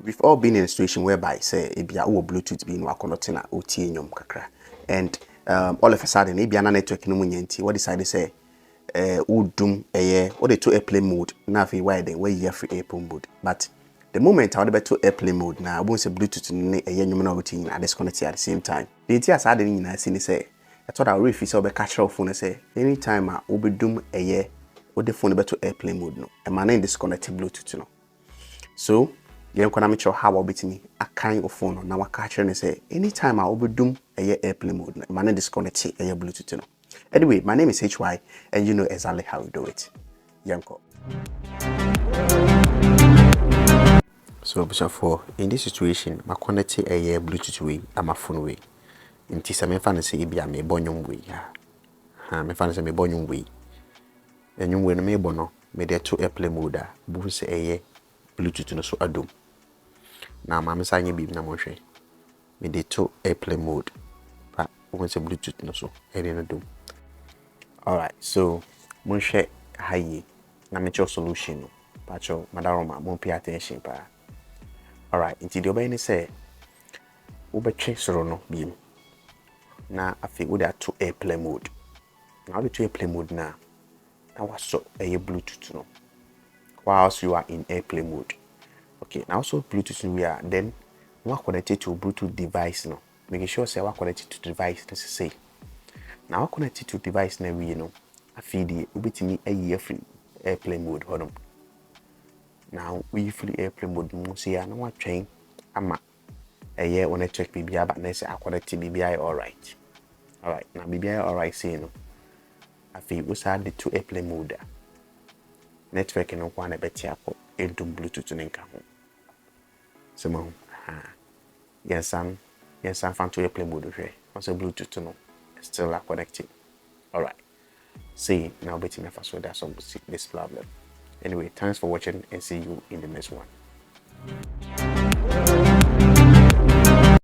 we've all been in a situation whereby say ebia wo Bluetooth be no connecting na otie nyom kakra, and all of a sudden ebia na network no munyanti what decide say udum what they to airplane mode na fi why then where you free airplane mode, but the moment I would to airplane mode na won't say Bluetooth ni nyom na otie na disconnect at the same time. The enti asade ni na see ni say I thought I would refuse over catch your phone and say anytime I will be doom what the phone to airplane mode no and my name disconnect Bluetooth no. So you can make sure how about me a kind of phone now I catch and say anytime I will be doom airplane mode no my name disconnect Bluetooth no. Anyway, my name is HY and you know exactly how we do it. Yanko. So for in this situation, my connect a Bluetooth way and my phone way. In this I'm fancy be a me bonyum way. Me fancy me bonyum way. And you when me bono me there to airplane mode boom say Bluetooth no so adum. Now my saying be na mo hwe. Me there to airplane mode. But when say Bluetooth no so e no do. Alright, so mon share high na me cho solution no. Pacho madaroma mon pay attention pa. Alright, inti the obey say ube check soro no beam. Na afi we are to airplane mode. Now the to airplane mode na was so a Bluetooth no. Whilst you are in airplane mode. Okay, now so Bluetooth we are then we are connected to a Bluetooth device no. Making sure say we are connected to device let's say. Now connected to device na we you know I feed the ubitimi a free airplane mode hold on. Now we free airplane mode mo say na wa train ama a year on network BBI but na say I connect BBI alright. Alright, now BBI alright say no. I feel we start the two airplane mode. Network no one better up into Bluetooth nka ho. So mo yes I'm fan to airplane mode hwe. Also Bluetooth no still are connected. Alright. See now betting if I saw that some this problem. Anyway, thanks for watching and see you in the next one.